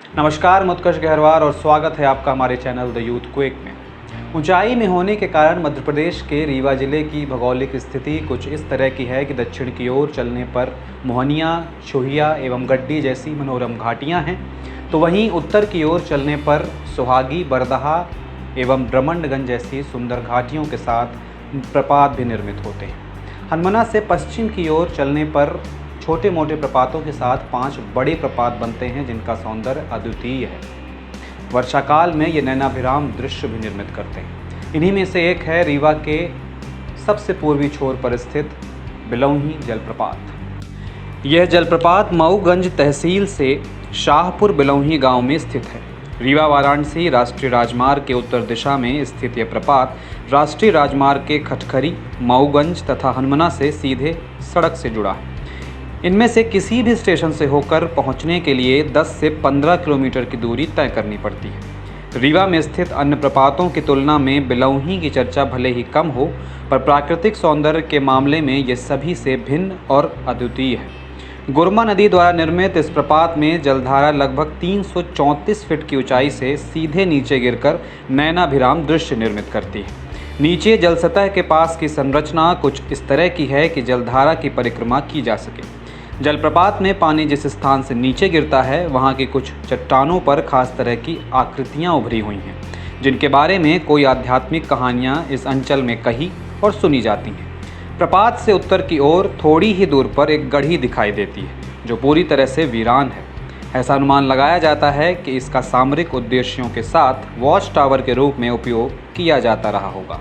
नमस्कार, मुत्कर्ष गहरवार और स्वागत है आपका हमारे चैनल द यूथ क्विक में। ऊंचाई में होने के कारण मध्य प्रदेश के रीवा जिले की भौगोलिक स्थिति कुछ इस तरह की है कि दक्षिण की ओर चलने पर मोहनिया, छुहिया एवं गड्डी जैसी मनोरम घाटियां हैं, तो वहीं उत्तर की ओर चलने पर सुहागी, बरदहा एवं ब्रह्मंडगंज जैसी सुंदर घाटियों के साथ प्रपात भी निर्मित होते हैं। हनुमना से पश्चिम की ओर चलने पर छोटे मोटे प्रपातों के साथ 5 बड़े प्रपात बनते हैं, जिनका सौंदर्य अद्वितीय है। वर्षाकाल में ये नैनाभिराम दृश्य भी निर्मित करते हैं। इन्हीं में से एक है रीवा के सबसे पूर्वी छोर पर स्थित बिलौही जलप्रपात। यह जलप्रपात मऊगंज तहसील से शाहपुर बिलौही गांव में स्थित है। रीवा वाराणसी राष्ट्रीय राजमार्ग के उत्तर दिशा में स्थित यह प्रपात राष्ट्रीय राजमार्ग के खटखरी, मऊगंज तथा हनुमना से सीधे सड़क से जुड़ा है। इनमें से किसी भी स्टेशन से होकर पहुंचने के लिए 10 से 15 किलोमीटर की दूरी तय करनी पड़ती है। रीवा में स्थित अन्य प्रपातों की तुलना में बिलौही की चर्चा भले ही कम हो, पर प्राकृतिक सौंदर्य के मामले में ये सभी से भिन्न और अद्वितीय है। गुरमा नदी द्वारा निर्मित इस प्रपात में जलधारा लगभग 334 फीट की ऊंचाई से सीधे नीचे गिरकर नैनाभिराम दृश्य निर्मित करती है। नीचे जल सतह के पास की संरचना कुछ इस तरह की है कि जलधारा की परिक्रमा की जा सके। जलप्रपात में पानी जिस स्थान से नीचे गिरता है, वहाँ की कुछ चट्टानों पर खास तरह की आकृतियाँ उभरी हुई हैं, जिनके बारे में कोई आध्यात्मिक कहानियाँ इस अंचल में कही और सुनी जाती हैं। प्रपात से उत्तर की ओर थोड़ी ही दूर पर एक गढ़ी दिखाई देती है, जो पूरी तरह से वीरान है। ऐसा अनुमान लगाया जाता है कि इसका सामरिक उद्देश्यों के साथ वॉच टावर के रूप में उपयोग किया जाता रहा होगा।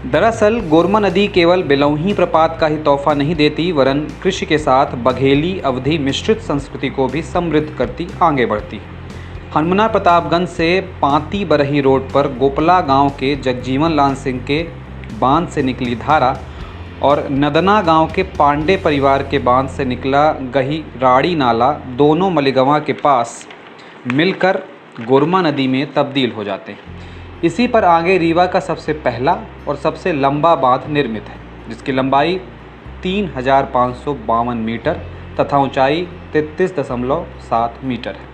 दरअसल गोरमा नदी केवल बिलौही प्रपात का ही तोहफा नहीं देती, वरन कृषि के साथ बघेली अवधि मिश्रित संस्कृति को भी समृद्ध करती आगे बढ़ती है। हनुमना प्रतापगंज से पांती बरही रोड पर गोपला गांव के जगजीवन लाल सिंह के बांध से निकली धारा और नदना गांव के पांडे परिवार के बांध से निकला गहिराड़ी नाला दोनों मलिगवा के पास मिलकर गोरमा नदी में तब्दील हो जाते हैं। इसी पर आगे रीवा का सबसे पहला और सबसे लंबा बांध निर्मित है, जिसकी लंबाई 3552 मीटर तथा ऊंचाई 33.7 मीटर है।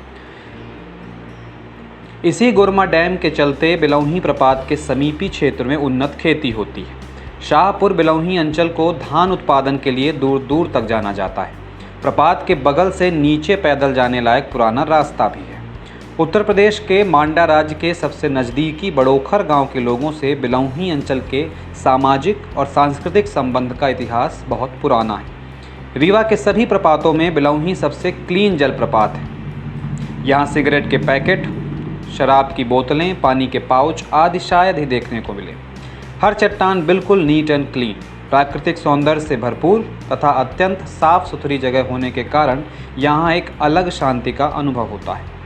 इसी गोरमा डैम के चलते बिलौही प्रपात के समीपी क्षेत्र में उन्नत खेती होती है। शाहपुर बिलौही अंचल को धान उत्पादन के लिए दूर दूर तक जाना जाता है। प्रपात के बगल से नीचे पैदल जाने लायक पुराना रास्ता भी है। उत्तर प्रदेश के मांडा राज्य के सबसे नज़दीकी बड़ोखर गांव के लोगों से बिलौही अंचल के सामाजिक और सांस्कृतिक संबंध का इतिहास बहुत पुराना है। रीवा के सभी प्रपातों में बिलौही सबसे क्लीन जलप्रपात है। यहाँ सिगरेट के पैकेट, शराब की बोतलें, पानी के पाउच आदि शायद ही देखने को मिले। हर चट्टान बिल्कुल नीट एंड क्लीन, प्राकृतिक सौंदर्य से भरपूर तथा अत्यंत साफ सुथरी जगह होने के कारण यहाँ एक अलग शांति का अनुभव होता है।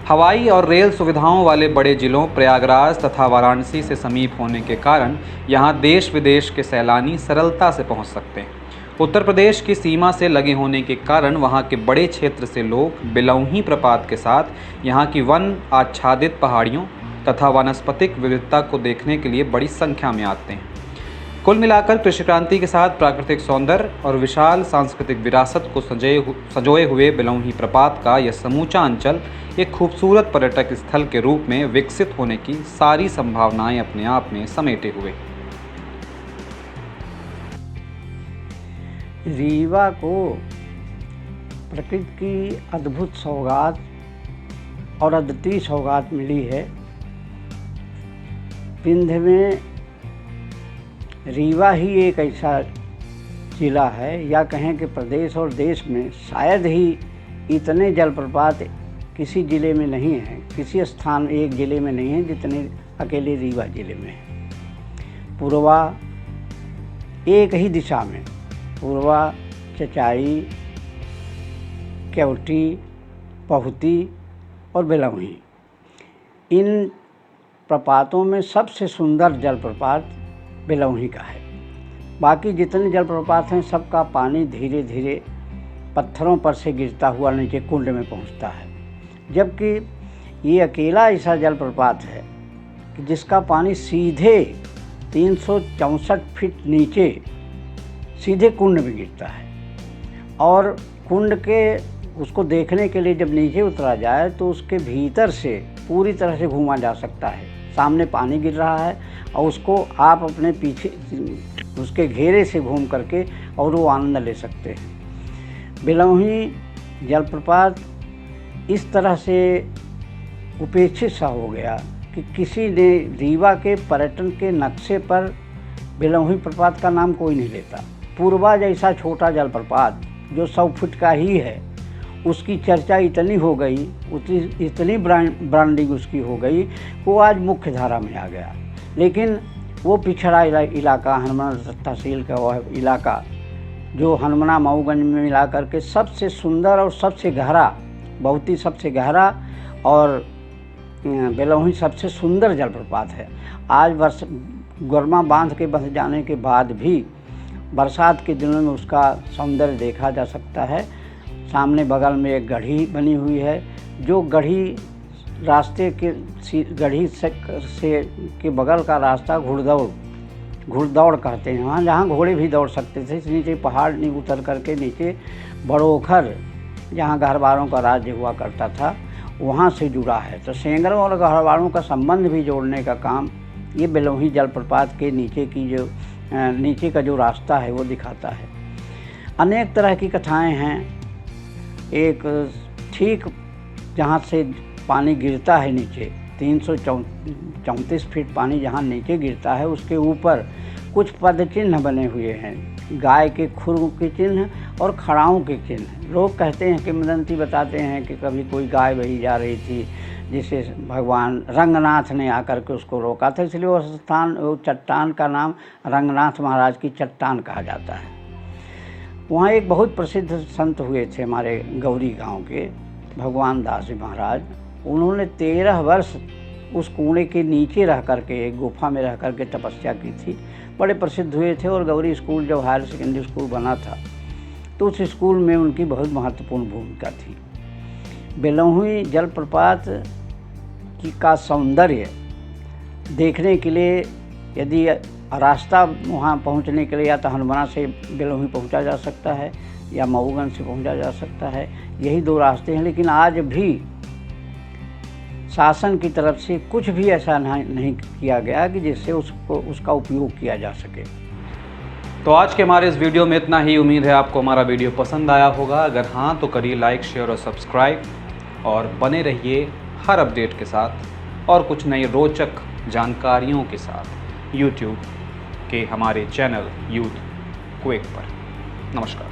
हवाई और रेल सुविधाओं वाले बड़े जिलों प्रयागराज तथा वाराणसी से समीप होने के कारण यहाँ देश विदेश के सैलानी सरलता से पहुँच सकते हैं। उत्तर प्रदेश की सीमा से लगे होने के कारण वहाँ के बड़े क्षेत्र से लोग बिलौही प्रपात के साथ यहाँ की वन आच्छादित पहाड़ियों तथा वनस्पतिक विविधता को देखने के लिए बड़ी संख्या में आते हैं। कुल मिलाकर कृषि क्रांति के साथ प्राकृतिक सौंदर्य और विशाल सांस्कृतिक विरासत को संजोए हुए बिलौही प्रपात का यह समूचा अंचल एक खूबसूरत पर्यटक स्थल के रूप में विकसित होने की सारी संभावनाएं अपने आप में समेटे हुए। रीवा को प्रकृति की अद्भुत सौगात और अद्वितीय सौगात मिली है। विंध्य में रीवा ही एक ऐसा जिला है, या कहें कि प्रदेश और देश में शायद ही इतने जलप्रपात किसी ज़िले में नहीं हैं, किसी स्थान एक ज़िले में नहीं हैं जितने अकेले रीवा ज़िले में हैं। पूर्वा एक ही दिशा में, पूर्वा, चचाई, केवटी, पहुती और बिलौही, इन प्रपातों में सबसे सुंदर जलप्रपात बिलौही का है। बाकी जितने जलप्रपात हैं सबका पानी धीरे धीरे पत्थरों पर से गिरता हुआ नीचे कुंड में पहुंचता है, जबकि ये अकेला ऐसा जलप्रपात है कि जिसका पानी सीधे 364 फीट नीचे सीधे कुंड में गिरता है और कुंड के उसको देखने के लिए जब नीचे उतरा जाए तो उसके भीतर से पूरी तरह से घूमा जा सकता है। सामने पानी गिर रहा है और उसको आप अपने पीछे उसके घेरे से घूम करके और वो आनंद ले सकते हैं। बिलौही जलप्रपात इस तरह से उपेक्षित सा हो गया कि किसी ने रीवा के पर्यटन के नक्शे पर बिलौही प्रपात का नाम कोई नहीं लेता। पूर्वा जैसा छोटा जलप्रपात जो 100 फुट का ही है, उसकी चर्चा इतनी हो गई, इतनी ब्रांडिंग उसकी हो गई, वो आज मुख्य धारा में आ गया। लेकिन वो पिछड़ा इलाका हनुमान तहसील का वह इलाका जो हनुमना मऊगंज में मिला करके सबसे सुंदर और सबसे गहरा, बहुत ही सबसे गहरा और बिलौही सबसे सुंदर जलप्रपात है। आज गोरमा बांध के बंध जाने के बाद भी बरसात के दिनों में उसका सौंदर्य देखा जा सकता है। सामने बगल में एक गढ़ी बनी हुई है, जो गढ़ी रास्ते के गढ़ी से के बगल का रास्ता घुड़दौड़ कहते हैं। वहाँ जहाँ घोड़े भी दौड़ सकते थे। नीचे पहाड़ नहीं उतर करके नीचे बड़ोखर जहाँ गहरवारों का राज्य हुआ करता था वहाँ से जुड़ा है। तो सेंगरों और गहरवारों का संबंध भी जोड़ने का काम ये बिलौही जलप्रपात के नीचे का जो रास्ता है वो दिखाता है। अनेक तरह की कथाएं हैं। एक ठीक जहाँ से पानी गिरता है नीचे 334 फीट पानी जहाँ नीचे गिरता है, उसके ऊपर कुछ पद चिन्ह बने हुए हैं, गाय के खुर के चिन्ह और खड़ाओं के चिन्ह। लोग कहते हैं, किंवदंती बताते हैं कि कभी कोई गाय बही जा रही थी जिसे भगवान रंगनाथ ने आकर के उसको रोका था, इसलिए वो चट्टान का नाम रंगनाथ महाराज की चट्टान कहा जाता है। वहाँ एक बहुत प्रसिद्ध संत हुए थे हमारे गौरी गांव के भगवान दास जी महाराज। उन्होंने 13 वर्ष उस कुएं के नीचे रह करके एक गुफा में रह करके तपस्या की थी। बड़े प्रसिद्ध हुए थे और गौरी स्कूल जब हायर सेकेंडरी स्कूल बना था तो उस स्कूल में उनकी बहुत महत्वपूर्ण भूमिका थी। बिलौही जलप्रपात का सौंदर्य देखने के लिए यदि रास्ता वहाँ पहुँचने के लिए या तो हनुमाना से बिलौही पहुँचा जा सकता है या मऊगंज से पहुँचा जा सकता है, यही 2 रास्ते हैं। लेकिन आज भी शासन की तरफ से कुछ भी ऐसा नहीं किया गया कि जिससे उसका उपयोग किया जा सके। तो आज के हमारे इस वीडियो में इतना ही। उम्मीद है आपको हमारा वीडियो पसंद आया होगा। अगर हाँ तो करिए लाइक, शेयर और सब्सक्राइब और बने रहिए हर अपडेट के साथ और कुछ नई रोचक जानकारियों के साथ यूट्यूब के हमारे चैनल यूथ क्विक पर। नमस्कार।